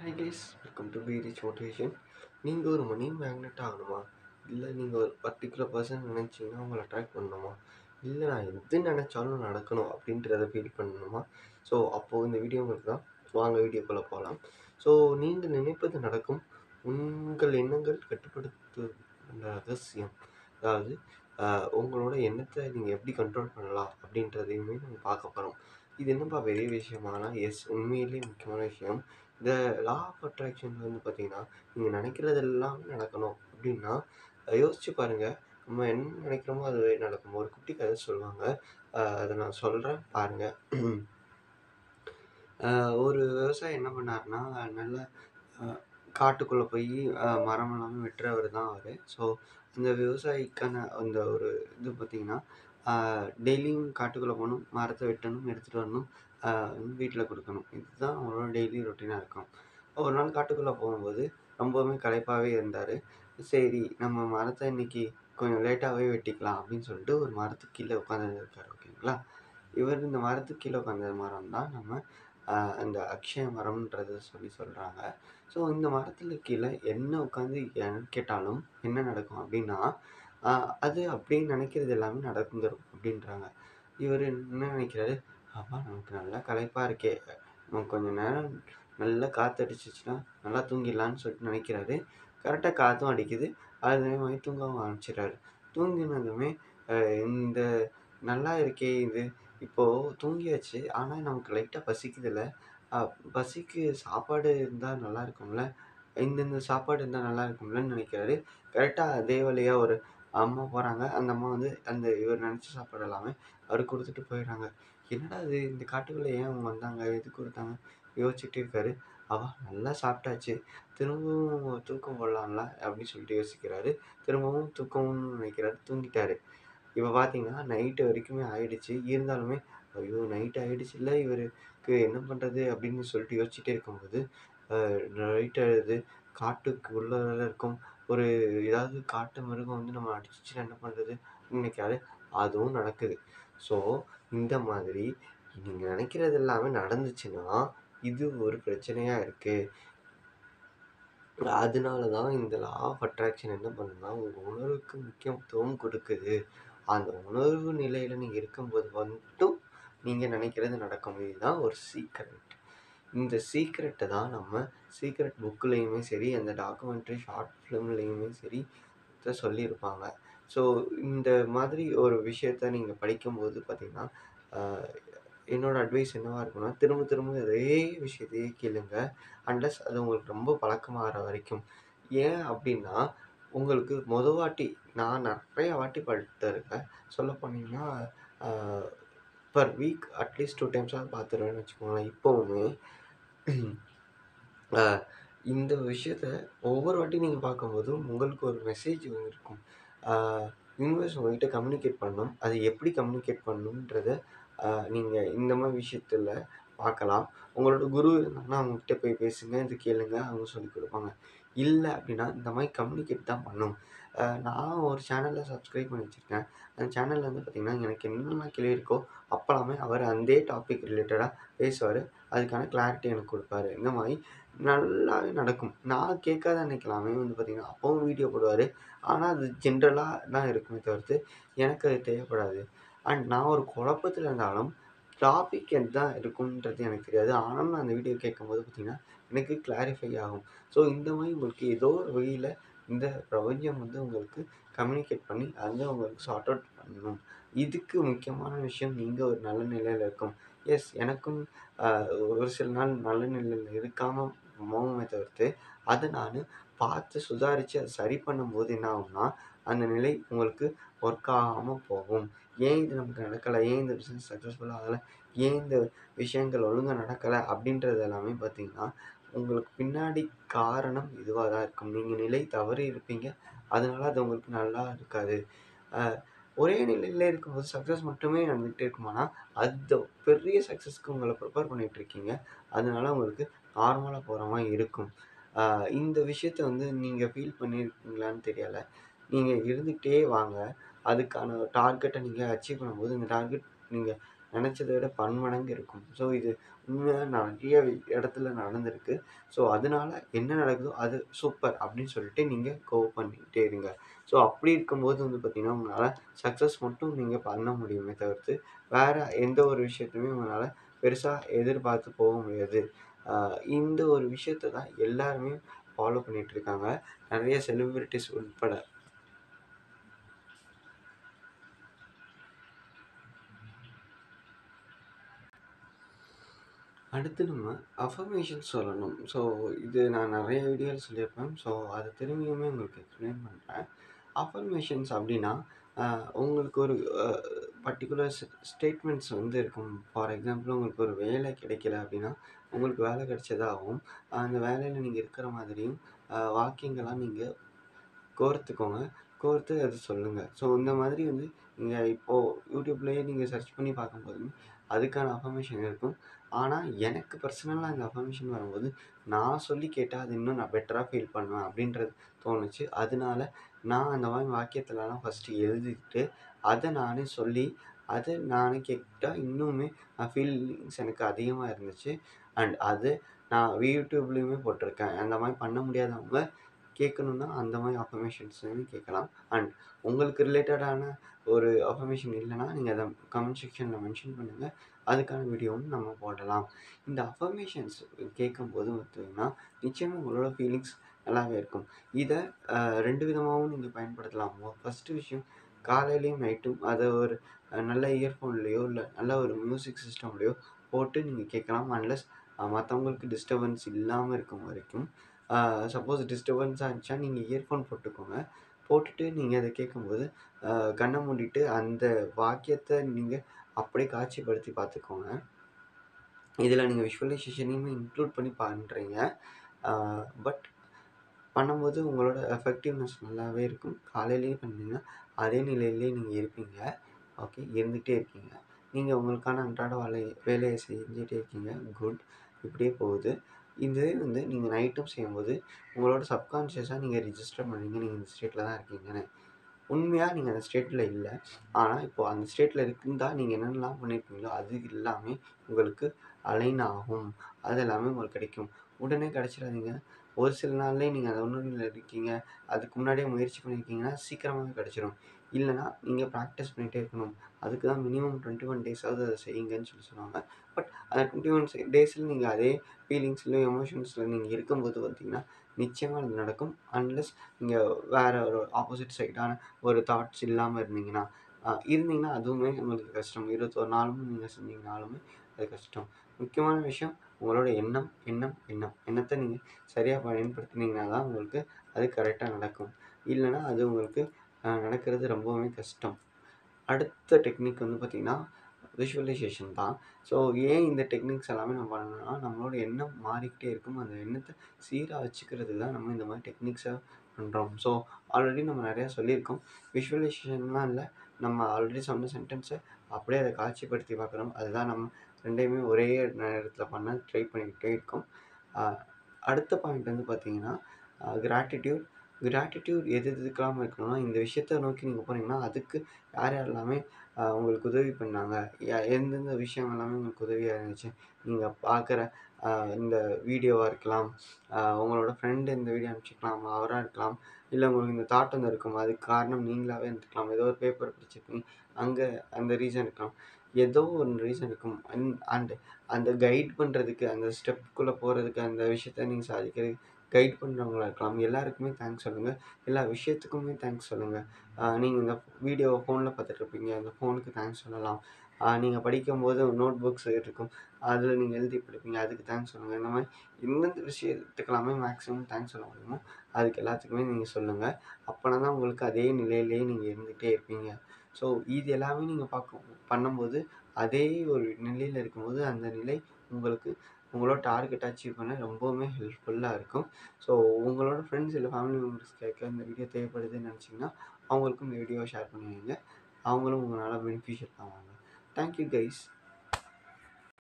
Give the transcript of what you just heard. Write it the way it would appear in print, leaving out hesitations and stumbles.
Hi guys, welcome to be rich motivation. நீங்கள் ஒரு மணி magnet ஆகணுமா? இல்லை நீங்கள் ஒரு பர்டிகுலர் பர்சன் நினச்சிங்கன்னா உங்களை அட்ராக்ட் பண்ணணுமா? இல்லை நான் எது நினச்சாலும் நடக்கணும் அப்படின்றத ஃபீல் பண்ணணுமா? ஸோ அப்போது இந்த வீடியோ உங்களுக்கு தான். வாங்க வீடியோக்குள்ளே போகலாம். ஸோ நீங்கள் நினைப்பது நடக்கும். உங்கள் எண்ணங்கள் கட்டுப்படுத்த ரகசியம். அதாவது உங்களோட எண்ணத்தை நீங்கள் எப்படி கண்ட்ரோல் பண்ணலாம் அப்படின்றதையுமே நம்ம பார்க்க போகிறோம். இது என்னப்பா பெரிய விஷயமானா, எஸ், உண்மையிலேயே முக்கியமான விஷயம். இந்த லா ஆஃப் அட்ராக்ஷன் வந்து பார்த்தீங்கன்னா, நீங்கள் நினைக்கிறது எல்லாமே நடக்கணும் அப்படின்னா, யோசிச்சு பாருங்க. நம்ம என்ன நினைக்கிறோமோ அதுவே நடக்கும். ஒரு குட்டி கதை சொல்லுவாங்க. அத நான் சொல்றேன் பாருங்க. ஒரு விவசாயி என்ன பண்ணாருன்னா, நல்ல அ காட்டுக்குள்ள போயி மரம் எல்லாமே வெட்டுறவரு தான் அவரு. ஸோ அந்த விவசாயிக்கான அந்த ஒரு இது பார்த்தீங்கன்னா, அ டெய்லியும் காட்டுக்குள்ள போணும், மரத்த வெட்டணும், எடுத்துட்டு வரணும், அ வீட்ல குடுக்கணும். இதுதான் அவரோட டெய்லி ரொட்டீனா இருக்கும். ஒரு நாள் காட்டுக்குள்ள போகும்போது ரொம்பவுமே களைப்பாவே இருந்தாரு. சரி, நம்ம மரத்த இன்னைக்கு கொஞ்சம் லேட்டாவே வெட்டிக்கலாம் அப்படின்னு சொல்லிட்டு ஒரு மரத்துக்கு கீழ உட்காந்துருக்காரு. ஓகேங்களா? இவர் இந்த மரத்துக்கு கீழ உட்காந்த மரம் தான் நம்ம அந்த அக்ஷய மரம்ன்றத சொல்றாங்க. ஸோ இந்த மரத்துல கீழ என்ன உட்காந்து கேட்டாலும் என்ன நடக்கும் அப்படின்னா, அ அது அப்படியே நினைக்கிறது எல்லாமே நடந்துரும் அப்படின்றாங்க. இவரு என்ன நினைக்கிறாரு, "அப்பா நமக்கு நல்லா களைப்பா இருக்கே, நமக்கு கொஞ்ச நேரம் நல்லா காத்தடிச்சுச்சுன்னா நல்லா தூங்கிடலான்னு" சொல்லிட்டு நினைக்கிறாரு. கரெக்ட்டா காத்தும் அடிக்குது. அதே மாரி தூங்கவும் ஆரம்பிச்சுறாரு. தூங்கினதுமே அ இந்த நல்லா இருக்கே இது, இப்போ தூங்கியாச்சு. ஆனா நமக்கு லைட்டா பசிக்குதுல்ல. அ பசிக்கு சாப்பாடு இருந்தா நல்லா இருக்கும்ல. இந்த சாப்பாடு இருந்தா நல்லா இருக்கும்லன்னு நினைக்கிறாரு. கரெக்ட்டா அதே வழியா ஒரு அம்மா போறாங்க. அந்த அம்மா வந்து அந்த இவர் நினைச்ச சாப்பாடு எல்லாமே அவருக்கு குடுத்துட்டு போயிடுறாங்க. என்னடா இது, இந்த காட்டுக்குள்ள ஏன் அவங்க வந்தாங்க? எதுக்கு குடுத்தாங்க? யோசிச்சுட்டே இருக்காரு. நல்லா சாப்பிட்டாச்சு. திரும்பவும் தூக்கம் போடலாம்ல அப்படின்னு சொல்லிட்டு யோசிக்கிறாரு. திரும்பவும் தூக்கம்னு நினைக்கிறாரு. தூங்கிட்டாரு. இப்ப பார்த்தீங்கன்னா, நைட்டு வரைக்குமே ஆயிடுச்சு. இருந்தாலுமே, ஐயோ! நைட் ஆயிடுச்சுல்ல, இவருக்கு என்ன பண்றது? அப்படின்னு சொல்லிட்டு யோசிச்சுட்டே இருக்கும்போது, அ நைட் ஆயிடுது. காட்டுக்கு உள்ள வேற இருக்கோம். ஒரு ஏதாவது காட்டு மிருகம் வந்து நம்மள அடிச்சுச்சுன்னா என்ன பண்றது? நினைக்காரு. அதுவும் நடக்குது. ஸோ, இந்த மாதிரி நீங்க நினைக்கிறது எல்லாமே நடந்துச்சுன்னா, இது ஒரு பிரச்சனையா இருக்கு. அதனால தான் இந்த லா ஆஃப் அட்ராக்ஷன் என்ன பண்ணுதுன்னா, உங்க உணர்வுக்கு முக்கியத்துவம் கொடுக்குது. அந்த உணர்வு நிலையில நீங்க இருக்கும்போது மட்டும் நீங்க நினைக்கிறது நடக்கும். இதுதான் ஒரு சீக்ரெட். இந்த சீக்ரெட்ட தான் நம்ம சீக்ரெட் புக்லயுமே சரி, அந்த டாக்குமெண்ட்ரி ஷார்ட் ஃபிலிம்லயுமே சரி சொல்லியிருப்பாங்க. ஸோ இந்த மாதிரி ஒரு விஷயத்த நீங்க படிக்கும்போது பார்த்தீங்கன்னா, அ என்னோட அட்வைஸ் என்னவா இருக்கும்னா, திரும்ப திரும்ப அதே விஷயத்தையே கேளுங்க. அன்லெஸ் அது உங்களுக்கு ரொம்ப பழக்கமாகற வரைக்கும். ஏன் அப்டின்னா, உங்களுக்கு வாட்டி நான் நெறைய வாட்டி படுத்துருக்கேன். சொல்ல போனீங்கன்னா, அ பெர் வீக் அட்லீஸ்ட் 2 டைம்ஸாவது பார்த்துருவேன்னு வச்சுக்கோங்களேன். இப்பவுமே அ இந்த விஷயத்த ஒவ்வொரு வாட்டி நீங்க பார்க்கும்போதும் உங்களுக்கு ஒரு மெசேஜ் இருக்கும். அ யூனிவர்ஸ் உங்ககிட்ட கம்யூனிகேட் பண்ணணும். அது எப்படி கம்யூனிகேட் பண்ணணுன்றத நீங்க இந்த மாரி விஷயத்துல பார்க்கலாம். உங்களோட குரு இருந்தாங்கன்னா, அவங்ககிட்ட போய் பேசுங்க, இது கேளுங்க. அவங்க சொல்லிக் குடுப்பாங்க. இல்ல அப்டின்னா, இந்த மாரி கம்யூனிகேட் தான் பண்ணும். நான் ஒரு சேனல்ல சப்ஸ்கிரைப் பண்ணி வச்சிருக்கேன். அந்த சேனல்ல வந்து பார்த்தீங்கன்னா, எனக்கு என்னெல்லாம் கேள்வி இருக்கோ, அப்பலாமே அவர் அதே டாபிக் ரிலேட்டடா பேசுவாரு. அதுக்கான கிளாரிட்டி எனக்கு குடுப்பாரு. இந்த மாரி நல்லாவே நடக்கும். நான் கேட்காத அன்னைக்கெல்லாமே வந்து பார்த்தீங்கன்னா, அப்பவும் வீடியோ போடுவாரு. ஆனா, அது ஜென்ரலா தான் இருக்குமே தவிர்த்து, எனக்கு அது தேவைப்படாது. அண்ட் நான் ஒரு குழப்பத்துல இருந்தாலும், டாபிக் எதான் இருக்கும்ன்றது எனக்கு தெரியாது. ஆனாலும் நான் அந்த வீடியோ கேட்கும்போது பார்த்தீங்கன்னா, எனக்கு கிளாரிஃபை ஆகும். ஸோ இந்த மாரி உங்களுக்கு ஏதோ ஒரு வழியில இந்த பிரபஞ்சம் வந்து உங்களுக்கு கம்யூனிகேட் பண்ணி, அத உங்களுக்கு சார்ட் அவுட் பண்ணணும். இதுக்கு முக்கியமான விஷயம் நீங்க ஒரு நல்ல நிலையில இருக்கணும். எஸ், எனக்கும் அ ஒரு சில நாள் நல்ல நிலையில இருக்காம போகுமே தவிர்த்து, அத நானு பார்த்து சுதாரிச்சு அத சரி பண்ணும்போது என்ன ஆகும்னா, அந்த நிலை உங்களுக்கு ஒர்க் ஆகாம போகும். ஏன் இது நமக்கு நடக்கல? ஏன் இந்த பிசினஸ் சக்சஸ்ஃபுல்லா ஆகல? ஏன் இந்த விஷயங்கள் ஒழுங்கா நடக்கல? அப்படின்றது எல்லாமே பார்த்தீங்கன்னா, உங்களுக்கு பின்னாடி காரணம் இதுவா தான் இருக்கும். நீங்க நிலை தவறி இருப்பீங்க. அதனால அது உங்களுக்கு நல்லா இருக்காது. அ ஒரே நிலையில இருக்கும்போது சக்சஸ் மட்டுமே நடந்துகிட்டே இருக்குமானா, அது பெரிய சக்சஸ்க்கு உங்கள ப்ரிப்பேர் பண்ணிட்டு இருக்கீங்க. அதனால உங்களுக்கு நார்மலா போற மாரி இருக்கும். அ இந்த விஷயத்த வந்து நீங்க ஃபீல் பண்ணியிருக்கீங்களான்னு தெரியல. நீங்க இருந்துகிட்டே வாங்க. அதுக்கான டார்கெட்ட நீங்க அச்சீவ் பண்ணும்போது, இந்த டார்கெட் நீங்க நெனச்சத விட பன்மடங்கு இருக்கும். ஸோ இது உண்மையா நெறைய இடத்துல நடந்திருக்கு. ஸோ, அதனால என்ன நடக்குதோ அது சூப்பர் அப்படின்னு சொல்லிட்டு நீங்க கோ பண்ணிக்கிட்டே இருங்க. ஸோ, அப்படி இருக்கும்போது வந்து பார்த்தீங்கன்னா, உங்களால சக்சஸ் மட்டும் நீங்க பண்ண முடியுமே தவிர்த்து, வேற எந்த ஒரு விஷயத்தையுமே உங்களால பெருசா எதிர்பார்த்து போக முடியாது. அ இந்த ஒரு விஷயத்த தான் எல்லாருமே ஃபாலோ பண்ணிட்டு இருக்காங்க. நெறைய செலிபிரிட்டீஸ் உட்பட. அடுத்து நம்ம அஃபர்மேஷன்ஸ் சொல்லணும். ஸோ, இது நான் நெறைய வீடியோல சொல்லியிருப்பேன். ஸோ, அத திரும்பியுமே உங்களுக்கு எக்ஸ்பிளைன் பண்றேன். அஃபர்மேஷன்ஸ் அப்டின்னா, அ உங்களுக்கு ஒரு அ பர்ட்டிகுலர் ஸ்டேட்மெண்ட்ஸ் வந்து இருக்கும். ஃபார் எக்ஸாம்பிள் உங்களுக்கு ஒரு வேலை கிடைக்கல அப்டின்னா, உங்களுக்கு வேலை கிடைச்சதாகவும், அந்த வேலையில நீங்க இருக்கிற மாதிரியும் வாக்கியங்களா நீங்க கோர்த்துக்கோங்க. கோர்த்து அத சொல்லுங்க. ஸோ இந்த மாதிரி வந்து நீங்க இப்போ YouTubeலயே நீங்க சர்ச் பண்ணி பார்க்கும்போது, அதுக்கான அஃபர்மேஷன் இருக்கும். ஆனா, எனக்கு பர்சனலா இந்த அஃபர்மேஷன் வரும்போது, நான் சொல்லி கேட்டா அது இன்னும் நான் பெட்டரா ஃபீல் பண்ணுவேன் அப்டின்றது தோணுச்சு. அதனால நான் அந்த மாரி வாக்கியத்துலலாம் ஃபர்ஸ்ட்டு எழுதிட்டு, அத நானே சொல்லி, அத நானே கேட்டா இன்னுமே ஃபீலிங்ஸ் எனக்கு அதிகமா இருந்துச்சு. அண்ட் அது நான் YouTubeலயுமே போட்டிருக்கேன். அந்த மாரி பண்ண முடியாதவங்க கேட்கணும்னா, அந்த மாரி அஃபர்மேஷன்ஸையும் கேட்கலாம். அண்ட் உங்களுக்கு ரிலேட்டடான ஒரு அஃபர்மேஷன் இல்லன்னா, நீங்க அத கமெண்ட் செக்ஷன்ல மென்ஷன் பண்ணுங்க. அதுக்கான வீடியோவும் நம்ம போடலாம். இந்த அஃபர்மேஷன்ஸ் கேட்கும்போது பார்த்தீங்கன்னா, நிச்சயமா உங்களோட ஃபீலிங்ஸ் நல்லாவே இருக்கும். இத 2 விதமாவும் நீங்க பயன்படுத்தலாம். ஃபர்ஸ்ட்டு விஷயம் காலையிலயும், நைட்டும் அத ஒரு நல்ல இயர்ஃபோன்லயோ, இல்ல நல்ல ஒரு மியூசிக் சிஸ்டம்லயோ போட்டு நீங்க கேட்கலாம். அன்லெஸ் மத்தவங்களுக்கு டிஸ்டர்பன்ஸ் இல்லாம இருக்கும் வரைக்கும். ஆ சப்போஸ் டிஸ்டர்பன்ஸா இருந்துச்சா, நீங்க இயர்ஃபோன் போட்டுக்கோங்க. போட்டுட்டு நீங்க அத கேட்கும்போது, அ கண்ண மூடிட்டு அந்த வாக்கியத்த நீங்க அப்படியே காட்சிப்படுத்தி பார்த்துக்கோங்க. இதுல நீங்க விஷுவலைசேஷனையுமே இன்க்ளூட் பண்ணி பண்றீங்க. ஆ பட் பண்ணும்போது உங்களோட எஃபெக்டிவ்னஸ் நல்லாவே இருக்கும். காலையிலேயே பண்ணீங்கன்னா, அதே நிலையிலேயே நீங்க இருப்பீங்க. ஓகே. இருந்துகிட்டே இருக்கீங்க. நீங்க உங்களுக்கான அன்றாட வேலைய செஞ்சுட்டே இருக்கீங்க. குட். இப்படியே போகுது. இதுவே வந்து நீங்க நைட்டும் செய்யும்போது, உங்களோட சப்கான்ஷியஸா நீங்க ரிஜிஸ்டர் பண்ணுவீங்க. நீங்க இந்த ஸ்டேட்ல தான் இருக்கீங்கன்னு. உண்மையா நீங்க அந்த ஸ்டேட்ல இல்ல. ஆனா, இப்போ அந்த ஸ்டேட்ல இருந்தா நீங்க என்னென்னலாம் பண்ணியிருக்கீங்களோ, அது எல்லாமே உங்களுக்கு அலைன் ஆகும். அது எல்லாமே உங்களுக்கு கிடைக்கும். உடனே கிடைச்சிடாதீங்க. ஒரு சில நாள்லயே நீங்க அந்த உணர்வுல இருக்கீங்க. அதுக்கு முன்னாடியே முயற்சி பண்ணியிருக்கீங்கன்னா, சீக்கிரமாவே கிடைச்சிரும். இல்லன்னா, நீங்க பிராக்டிஸ் பண்ணிட்டே இருக்கணும். அதுக்கு தான் மினிமம் 21 டேஸாவது அத செய்யுங்கன்னு சொல்லுவாங்க. பட் அந்த 21 டேஸ்ல நீங்க அதே ஃபீலிங்ஸ்லயும், எமோஷன்ஸ்ல நீங்க இருக்கும்போது பார்த்தீங்கன்னா, நிச்சயமா அது நடக்கும். அன்லெஸ் நீங்க வேற ஒரு ஆப்போசிட் சைடான ஒரு தாட்ஸ் இல்லாம இருந்தீங்கன்னா, இருந்தீங்கன்னா அதுவுமே உங்களுக்கு கஷ்டம். 21 நாளும் நீங்க செஞ்சீங்கனாலுமே அது கஷ்டம். முக்கியமான விஷயம் உங்களோட எண்ணம், எண்ணம், எண்ணம். எண்ணத்த நீங்க சரியா பயன்படுத்துனீங்கன்னா தான் உங்களுக்கு அது கரெக்ட்டா நடக்கும். இல்லன்னா அது உங்களுக்கு நடக்கிறது ரொம்பவுமே கஷ்டம். அடுத்த டெக்னிக் வந்து பார்த்தீங்கன்னா, விஷுவலைசேஷன் தான். ஸோ ஏன் இந்த டெக்னிக்ஸ் எல்லாமே நம்ம பண்ணணும்னா, நம்மளோட எண்ணம் மாறிக்கிட்டே இருக்கும். அந்த எண்ணத்த சீரா வச்சுக்கிறதுக்கு தான் நம்ம இந்த மாரி டெக்னிக்ஸ பண்றோம். ஸோ ஆல்ரெடி நம்ம நெறையா சொல்லியிருக்கோம். விஷுவலைசேஷன்லாம் இல்ல. நம்ம ஆல்ரெடி சொன்ன சென்டென்ஸ அப்படியே அத காட்சிப்படுத்தி பார்க்குறோம். அதுதான் நம்ம 2யுமே ஒரே நேரத்தில பண்ண ட்ரை பண்ணிக்கிட்டே இருக்கோம். அ அடுத்த பாயிண்ட் வந்து பார்த்தீங்கன்னா, கிராட்டிட்யூட். கிராட்டிட்யூட் எது எதுக்கெல்லாம் இருக்கணும்னா, இந்த விஷயத்த நோக்கி நீங்க போனீங்கன்னா, அதுக்கு யார் யாரெல்லாமே உங்களுக்கு உதவி பண்ணாங்க? எந்தெந்த விஷயம் எல்லாமே உங்களுக்கு உதவியா இருந்துச்சு? நீங்க பார்க்குற அ இந்த வீடியோவா இருக்கலாம். உங்களோட ஃப்ரெண்ட் இந்த வீடியோ அனுப்பிச்சிருக்கலாம். அவரா இருக்கலாம். இல்ல உங்களுக்கு இந்த தாட் வந்திருக்கும். அதுக்கு காரணம் நீங்களாவே இருந்துக்கலாம். ஏதோ ஒரு பேப்பர் படிச்சிருப்பீங்க. அங்க அந்த ரீசன் இருக்கலாம். ஏதோ ஒரு ரீசன் இருக்கும். அண்ட் அந்த கைட் பண்றதுக்கு, அந்த ஸ்டெப்க்குள்ள போறதுக்கு, அந்த விஷயத்த நீங்க சாதிக்கிறதுக்கு கைட் பண்றவங்களா இருக்கலாம். எல்லாருக்குமே தேங்க்ஸ் சொல்லுங்க. எல்லா விஷயத்துக்குமே தேங்க்ஸ் சொல்லுங்க. நீங்க இந்த வீடியோவ ஃபோன்ல பார்த்துட்டுருப்பீங்க. அந்த ஃபோனுக்கு தேங்க்ஸ் சொல்லலாம். நீங்க படிக்கும்போது நோட் புக்ஸ் இருக்கும். அதில நீங்க எழுதி படிப்பீங்க. அதுக்கு தேங்க்ஸ் சொல்லுங்க. இந்த மாரி எந்தெந்த விஷயத்துக்கெல்லாமே மேக்ஸிமம் தேங்க்ஸ் சொல்ல முடியுமோ, அதுக்கு எல்லாத்துக்குமே நீங்க சொல்லுங்க. அப்பனா தான் உங்களுக்கு அதே நிலையிலேயே நீங்க இருந்துகிட்டே இருப்பீங்க. ஸோ இது எல்லாமே நீங்க பண்ணும்போது, அதே ஒரு நிலையில இருக்கும்போது, அந்த நிலை உங்களுக்கு உங்களோட டார்கெட் அச்சீவ் பண்ண ரொம்பவுமே ஹெல்ப்ஃபுல்லா இருக்கும். ஸோ உங்களோட ஃப்ரெண்ட்ஸ் இல்ல ஃபேமிலி மெம்பர்ஸ் கேட்க இந்த வீடியோ தேவைப்படுதுன்னு நினச்சீங்கன்னா, அவங்களுக்கும் இந்த வீடியோவ ஷேர் பண்ணி வைங்க. அவங்களும் உங்களால பெனிஃபிஷியல் ஆவாங்க. Thank you guys.